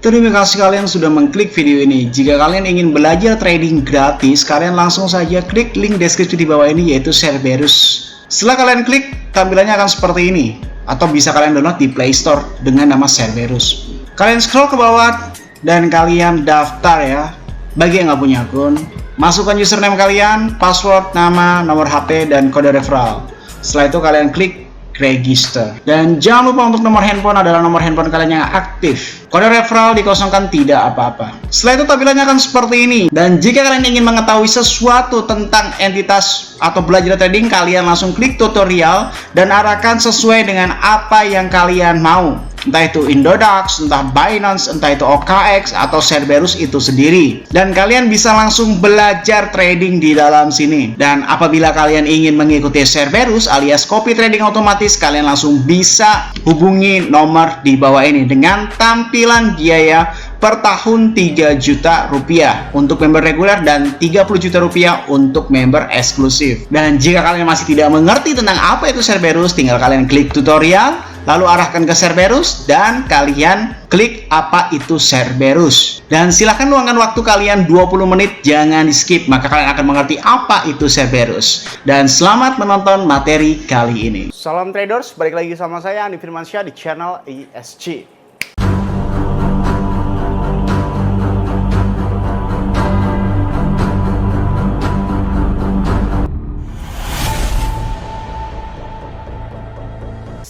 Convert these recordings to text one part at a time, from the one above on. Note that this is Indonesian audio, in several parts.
Terima kasih kalian sudah mengklik video ini. Jika kalian ingin belajar trading gratis, kalian langsung saja klik link deskripsi di bawah ini, yaitu Cerberus. Setelah kalian klik, tampilannya akan seperti ini. Atau bisa kalian download di Play Store dengan nama Cerberus. Kalian scroll ke bawah dan kalian daftar ya. Bagi yang nggak punya akun, masukkan username kalian, password, nama, nomor HP, dan kode referral. Setelah itu kalian klik register. Dan jangan lupa untuk nomor handphone adalah nomor handphone kalian yang aktif. Kode referral dikosongkan, tidak apa-apa. Setelah itu tampilannya akan seperti ini. Dan jika kalian ingin mengetahui sesuatu tentang entitas atau belajar trading, kalian langsung klik tutorial dan arahkan sesuai dengan apa yang kalian mau. Entah itu Indodax, entah Binance, entah itu OKX, atau Cerberus itu sendiri. Dan kalian bisa langsung belajar trading di dalam sini. Dan apabila kalian ingin mengikuti Cerberus alias copy trading otomatis, kalian langsung bisa hubungi nomor di bawah ini dengan tampilan biaya per tahun 3 juta rupiah untuk member reguler dan 30 juta rupiah untuk member eksklusif. Dan jika kalian masih tidak mengerti tentang apa itu Cerberus, tinggal kalian klik tutorial, lalu arahkan ke Cerberus dan kalian klik apa itu Cerberus. Dan silahkan luangkan waktu kalian 20 menit, jangan di skip, maka kalian akan mengerti apa itu Cerberus. Dan selamat menonton materi kali ini. Salam traders, balik lagi sama saya Andi Firmansyah di channel ESG.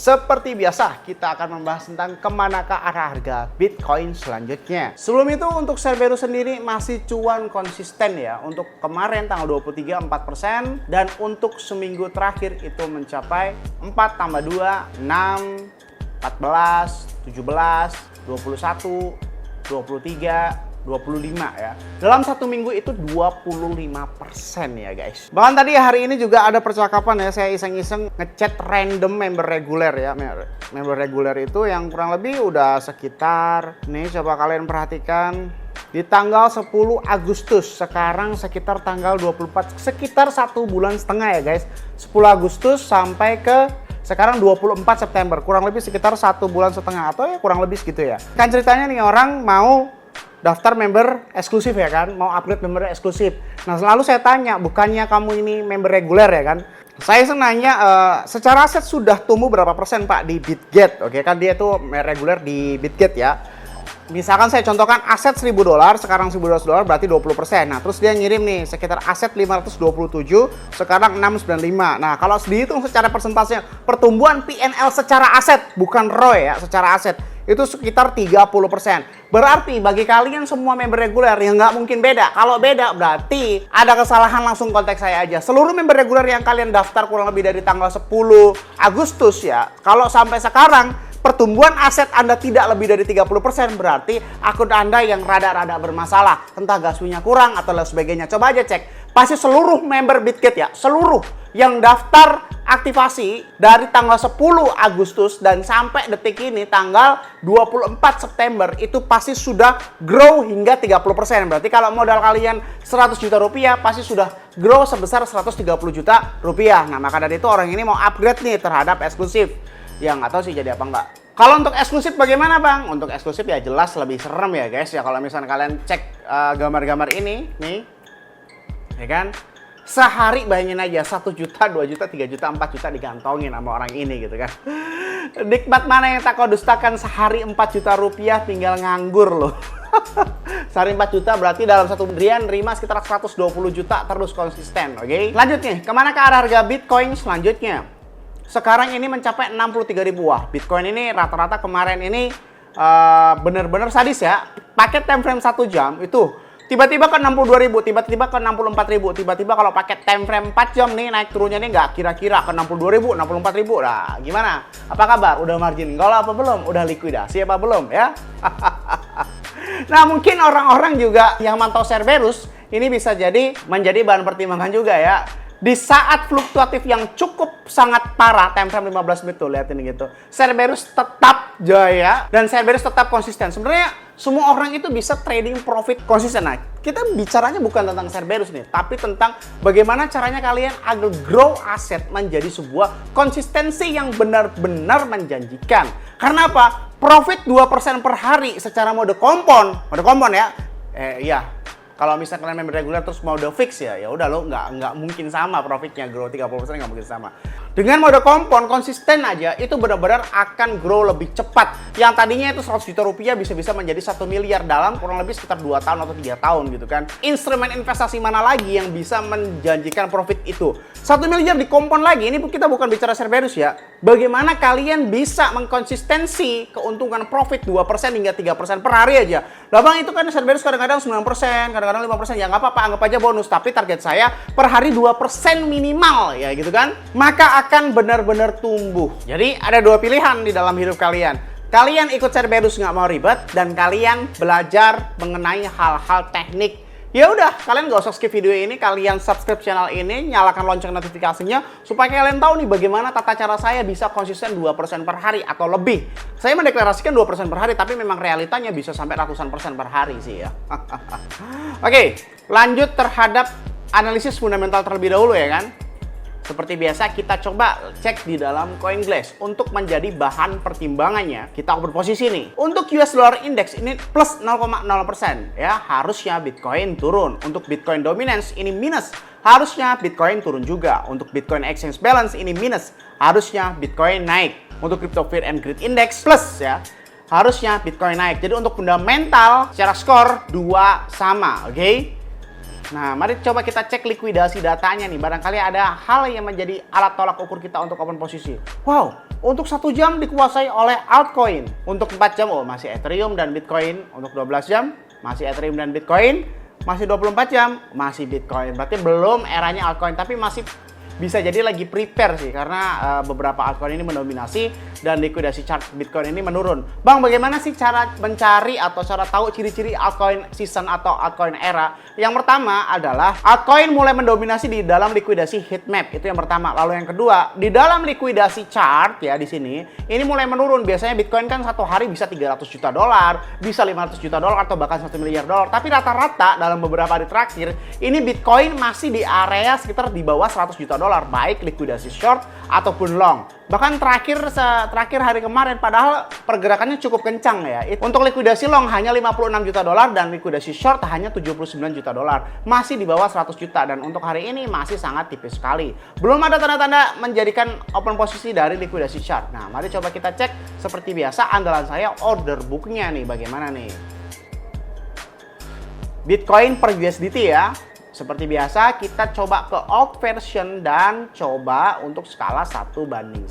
Seperti biasa, kita akan membahas tentang kemanakah arah harga Bitcoin selanjutnya. Sebelum itu, untuk Cerberus sendiri masih cuan konsisten ya. Untuk kemarin tanggal 23 4%, dan untuk seminggu terakhir itu mencapai 4 tambah 2, 6, 14, 17, 21, 23, 25 ya. Dalam satu minggu itu 25% ya guys. Bahkan tadi hari ini juga ada percakapan ya, saya iseng-iseng ngechat random member reguler ya. Member reguler itu yang kurang lebih udah sekitar, nih coba kalian perhatikan, di tanggal 10 Agustus, sekarang sekitar tanggal 24, sekitar 1 bulan setengah ya guys. 10 Agustus sampai ke sekarang 24 September, kurang lebih sekitar 1 bulan setengah atau ya kurang lebih segitu ya. Kan ceritanya nih orang mau daftar member eksklusif ya kan, mau upgrade member eksklusif. Nah selalu saya tanya, bukannya kamu ini member reguler ya kan? Saya nanya, secara aset sudah tumbuh berapa persen Pak di Bitget? Oke kan dia itu reguler di Bitget ya. Misalkan saya contohkan aset $1.000, sekarang $1.200 berarti 20%. Nah terus dia ngirim nih sekitar aset 527, sekarang 695. Nah kalau dihitung secara persentasenya, pertumbuhan PNL secara aset, bukan ROE ya, secara aset, itu sekitar 30%. Berarti bagi kalian semua member reguler yang nggak mungkin beda. Kalau beda berarti ada kesalahan, langsung kontak saya aja. Seluruh member reguler yang kalian daftar kurang lebih dari tanggal 10 Agustus ya, kalau sampai sekarang pertumbuhan aset Anda tidak lebih dari 30%, berarti akun Anda yang rada-rada bermasalah. Entah gasnya kurang atau lain sebagainya. Coba aja cek. Pasti seluruh member Bitget ya, seluruh yang daftar aktivasi dari tanggal 10 Agustus dan sampai detik ini tanggal 24 September itu pasti sudah grow hingga 30%. Berarti kalau modal kalian 100 juta rupiah pasti sudah grow sebesar 130 juta rupiah. Nah maka dari itu orang ini mau upgrade nih terhadap eksklusif. Ya nggak tahu sih jadi apa enggak. Kalau untuk eksklusif bagaimana bang? Untuk eksklusif ya jelas lebih serem ya guys ya. Kalau misalnya kalian cek gambar-gambar ini nih, ya kan, sehari bayangin aja 1 juta, 2 juta, 3 juta, 4 juta digantongin sama orang ini gitu kan. Nikmat mana yang tak kau dustakan, sehari 4 juta rupiah tinggal nganggur loh. Sehari 4 juta berarti dalam satu harian nerima sekitar 120 juta terus konsisten, oke? Lanjut nih, kemana ke arah harga Bitcoin selanjutnya? Sekarang ini mencapai 63.000. Wah, Bitcoin ini rata-rata kemarin ini bener-bener sadis ya. Paket time frame 1 jam itu tiba-tiba ke 62.000, tiba-tiba ke 64.000, tiba-tiba kalau paket time frame 4 jam nih naik turunnya nih nggak kira-kira ke 62.000, 64.000. Nah, gimana? Apa kabar? Udah margin call apa belum? Udah likuidasi apa belum ya? Nah, mungkin orang-orang juga yang mantau Cerberus ini bisa jadi menjadi bahan pertimbangan juga ya. Di saat fluktuatif yang cukup sangat parah, time frame 15 menit tuh, lihat ini gitu. Cerberus tetap jaya dan Cerberus tetap konsisten. Sebenarnya semua orang itu bisa trading profit konsisten. Nah, kita bicaranya bukan tentang Cerberus nih, tapi tentang bagaimana caranya kalian agar grow aset menjadi sebuah konsistensi yang benar-benar menjanjikan. Karena apa? profit 2% per hari secara mode kompon ya. Iya. Kalau misalnya kalian member reguler terus mode fix ya udah lo nggak mungkin sama profitnya, grow 30% nggak mungkin sama. Dengan mode kompon konsisten aja itu benar-benar akan grow lebih cepat. Yang tadinya itu 100 juta rupiah bisa-bisa menjadi 1 miliar dalam kurang lebih sekitar 2 tahun atau 3 tahun gitu kan. Instrumen investasi mana lagi yang bisa menjanjikan profit itu? 1 miliar di kompon lagi, ini kita bukan bicara Cerberus ya. Bagaimana kalian bisa mengkonsistensi keuntungan profit 2% hingga 3% per hari aja. Lah bang, itu kan Cerberus kadang-kadang 9%, kadang-kadang 5%, ya nggak apa-apa, anggap aja bonus. Tapi target saya per hari 2% minimal ya gitu kan. Maka akan benar-benar tumbuh. Jadi ada dua pilihan di dalam hidup kalian. Kalian ikut Cerberus nggak mau ribet, dan kalian belajar mengenai hal-hal teknik. Ya udah, kalian nggak usah skip video ini, kalian subscribe channel ini, nyalakan lonceng notifikasinya supaya kalian tahu nih bagaimana tata cara saya bisa konsisten 2% per hari atau lebih. Saya mendeklarasikan 2% per hari, tapi memang realitanya bisa sampai ratusan persen per hari sih ya. Oke, lanjut terhadap analisis fundamental terlebih dahulu ya kan. Seperti biasa kita coba cek di dalam CoinGlass untuk menjadi bahan pertimbangannya. Kita berposisi nih. Untuk US Dollar Index ini plus 0,0% ya, harusnya Bitcoin turun. Untuk Bitcoin Dominance ini minus, harusnya Bitcoin turun juga. Untuk Bitcoin Exchange Balance ini minus, harusnya Bitcoin naik. Untuk Crypto Fear and Greed Index plus ya, harusnya Bitcoin naik. Jadi untuk fundamental secara skor 2 sama, oke? Nah, mari coba kita cek likuidasi datanya nih. Barangkali ada hal yang menjadi alat tolak ukur kita untuk open posisi. Wow, untuk 1 jam dikuasai oleh altcoin. Untuk 4 jam, masih Ethereum dan Bitcoin. Untuk 12 jam, masih Ethereum dan Bitcoin. Masih 24 jam, masih Bitcoin. Berarti belum eranya altcoin, tapi masih bisa jadi lagi prepare sih, karena beberapa altcoin ini mendominasi dan likuidasi chart Bitcoin ini menurun. Bang, bagaimana sih cara mencari atau cara tahu ciri-ciri altcoin season atau altcoin era? Yang pertama adalah altcoin mulai mendominasi di dalam likuidasi heat map, itu yang pertama. Lalu yang kedua, di dalam likuidasi chart ya di sini, ini mulai menurun. Biasanya Bitcoin kan satu hari bisa 300 juta dolar, bisa 500 juta dolar atau bahkan 1 miliar dolar. Tapi rata-rata dalam beberapa hari terakhir, ini Bitcoin masih di area sekitar di bawah 100 juta dolar, baik likuidasi short ataupun long. Bahkan terakhir hari kemarin, padahal pergerakannya cukup kencang ya. Untuk likuidasi long hanya 56 juta dolar dan likuidasi short hanya 79 juta dolar. Masih di bawah 100 juta, dan untuk hari ini masih sangat tipis sekali. Belum ada tanda-tanda menjadikan open posisi dari likuidasi chart. Nah, mari coba kita cek seperti biasa andalan saya order booknya nih, bagaimana nih. Bitcoin per USDT ya. Seperti biasa kita coba ke alt version dan coba untuk skala 1:100.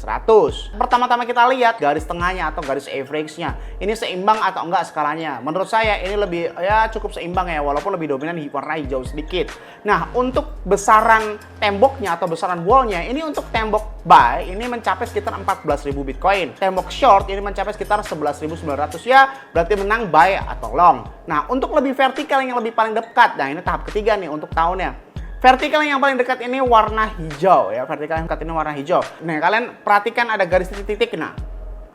Pertama-tama kita lihat garis tengahnya atau garis average-nya. Ini seimbang atau enggak skalanya. Menurut saya ini lebih ya cukup seimbang ya, walaupun lebih dominan warna hijau sedikit. Nah, untuk besaran temboknya atau besaran wall-nya, ini untuk tembok buy ini mencapai sekitar 14.000 Bitcoin. Tembok short ini mencapai sekitar 11.900 ya, berarti menang buy atau long. Nah, untuk lebih vertikal yang lebih paling dekat, nah ini tahap ketiga nih untuk tahunnya. Vertikal yang paling dekat ini warna hijau ya, vertikal yang dekat ini warna hijau. Nah, kalian perhatikan ada garis titik-titik. Nah,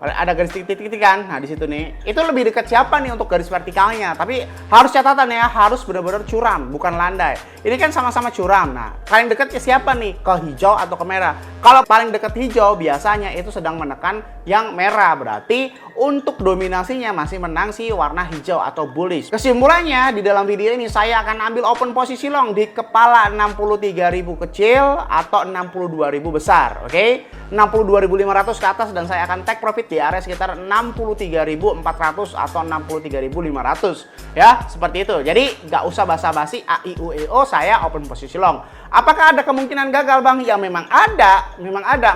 ada garis titik-titik kan? Nah, di situ nih. Itu lebih dekat siapa nih untuk garis vertikalnya? Tapi harus catatan ya, harus benar-benar curam, bukan landai. Ini kan sama-sama curam. Nah, paling dekat ke siapa nih? Ke hijau atau ke merah? Kalau paling dekat hijau, biasanya itu sedang menekan yang merah. Berarti untuk dominasinya masih menang si warna hijau atau bullish. Kesimpulannya, di dalam video ini saya akan ambil open posisi long di kepala 63.000 kecil atau 62.000 besar. Oke? 62.500 ke atas, dan saya akan take profit di area sekitar 63.400 atau 63.500 ya, seperti itu. Jadi nggak usah basa-basi AIUEO, saya open posisi long. Apakah ada kemungkinan gagal bang? Ya memang ada,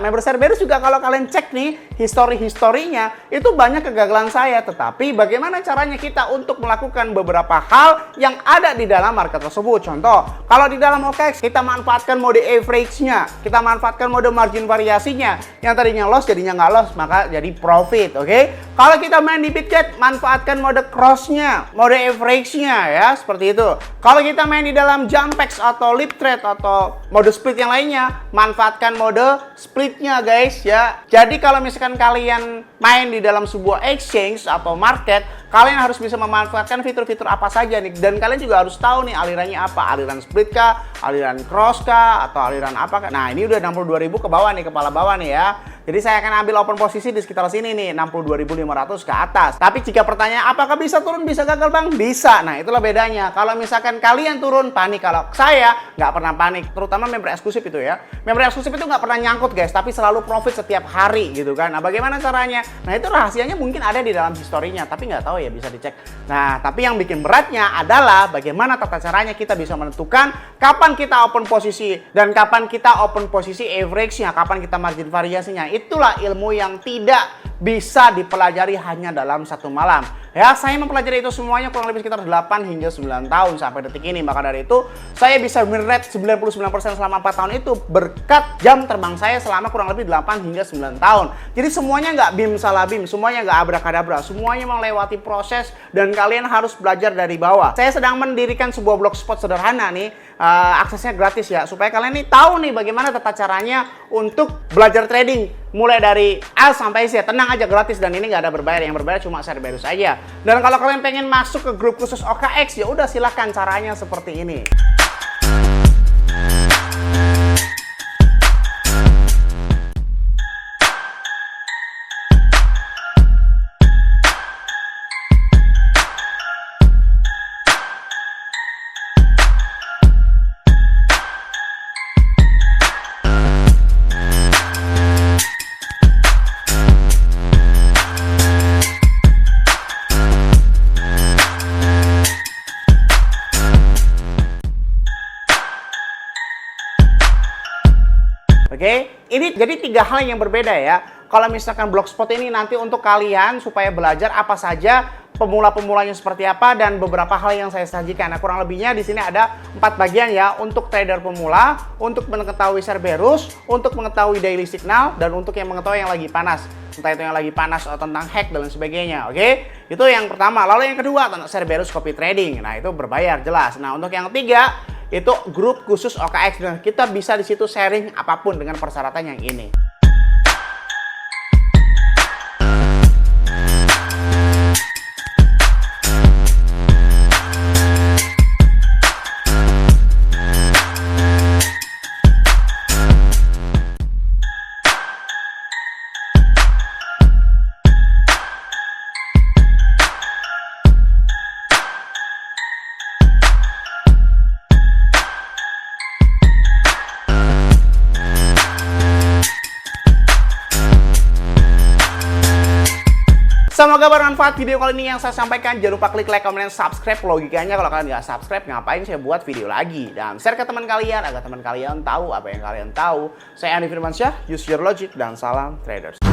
Member Cerberus juga kalau kalian cek nih historinya itu banyak kegagalan saya. Tetapi bagaimana caranya kita untuk melakukan beberapa hal yang ada di dalam market tersebut? Contoh, kalau di dalam OKX kita manfaatkan mode average-nya, kita manfaatkan mode margin variasinya. Yang tadinya loss jadinya nggak loss, maka jadi profit. Oke? Kalau kita main di Bitget, manfaatkan mode cross-nya, mode average-nya ya, seperti itu. Kalau kita main di dalam Jumpex atau Lip Trade atau mode split yang lainnya, manfaatkan mode splitnya guys ya. Jadi kalau misalkan kalian main di dalam sebuah exchange atau market, kalian harus bisa memanfaatkan fitur-fitur apa saja nih. Dan kalian juga harus tahu nih alirannya apa. Aliran split kah, aliran cross kah, atau aliran apa kah. Nah ini udah 62.000 ke bawah nih, kepala bawah nih ya. Jadi saya akan ambil open posisi di sekitar sini nih, 62.500 ke atas. Tapi jika pertanyaan apakah bisa turun, bisa gagal bang? Bisa. Nah itulah bedanya. Kalau misalkan kalian turun panik, kalau saya nggak pernah panik. Terutama member eksklusif itu ya. Member eksklusif itu nggak pernah nyangkut guys, tapi selalu profit setiap hari gitu kan. Nah bagaimana caranya? Nah itu rahasianya mungkin ada di dalam historinya, tapi nggak tahu ya, bisa dicek. Nah tapi yang bikin beratnya adalah bagaimana tata caranya kita bisa menentukan kapan kita open posisi dan kapan kita open posisi average-nya, kapan kita margin variasinya. Itulah ilmu yang tidak bisa dipelajari hanya dalam satu malam. Ya, saya mempelajari itu semuanya kurang lebih sekitar 8 hingga 9 tahun sampai detik ini. Maka dari itu, saya bisa win rate 99% selama 4 tahun itu berkat jam terbang saya selama kurang lebih 8 hingga 9 tahun. Jadi semuanya nggak bim salah bim, semuanya nggak abrakadabra, semuanya melewati proses dan kalian harus belajar dari bawah. Saya sedang mendirikan sebuah blogspot sederhana nih, aksesnya gratis ya, supaya kalian nih tahu nih bagaimana tata caranya untuk belajar trading mulai dari A sampai Z. Tenang aja, gratis, dan ini nggak ada berbayar. Yang berbayar cuma Cerberus aja. Dan kalau kalian pengen masuk ke grup khusus OKX, ya udah silahkan, caranya seperti ini. Oke, ini jadi 3 hal yang berbeda ya. Kalau misalkan Blogspot ini nanti untuk kalian supaya belajar apa saja, pemula-pemulanya seperti apa, dan beberapa hal yang saya sajikan. Nah, kurang lebihnya di sini ada 4 bagian ya, untuk trader pemula, untuk mengetahui Cerberus, untuk mengetahui daily signal, dan untuk yang mengetahui yang lagi panas. Entah itu yang lagi panas atau tentang hack dan lain sebagainya. Oke, itu yang pertama. Lalu yang kedua tentang Cerberus copy trading. Nah, itu berbayar jelas. Nah, untuk yang ketiga itu grup khusus OKX, dan kita bisa di situ sharing apapun dengan persyaratan yang ini. Semoga bermanfaat video kali ini yang saya sampaikan. Jangan lupa klik like, comment, dan subscribe. Logikanya kalau kalian nggak subscribe, ngapain saya buat video lagi? Dan share ke teman kalian agar teman kalian tahu apa yang kalian tahu. Saya Andi Firmansyah, use your logic, dan salam traders.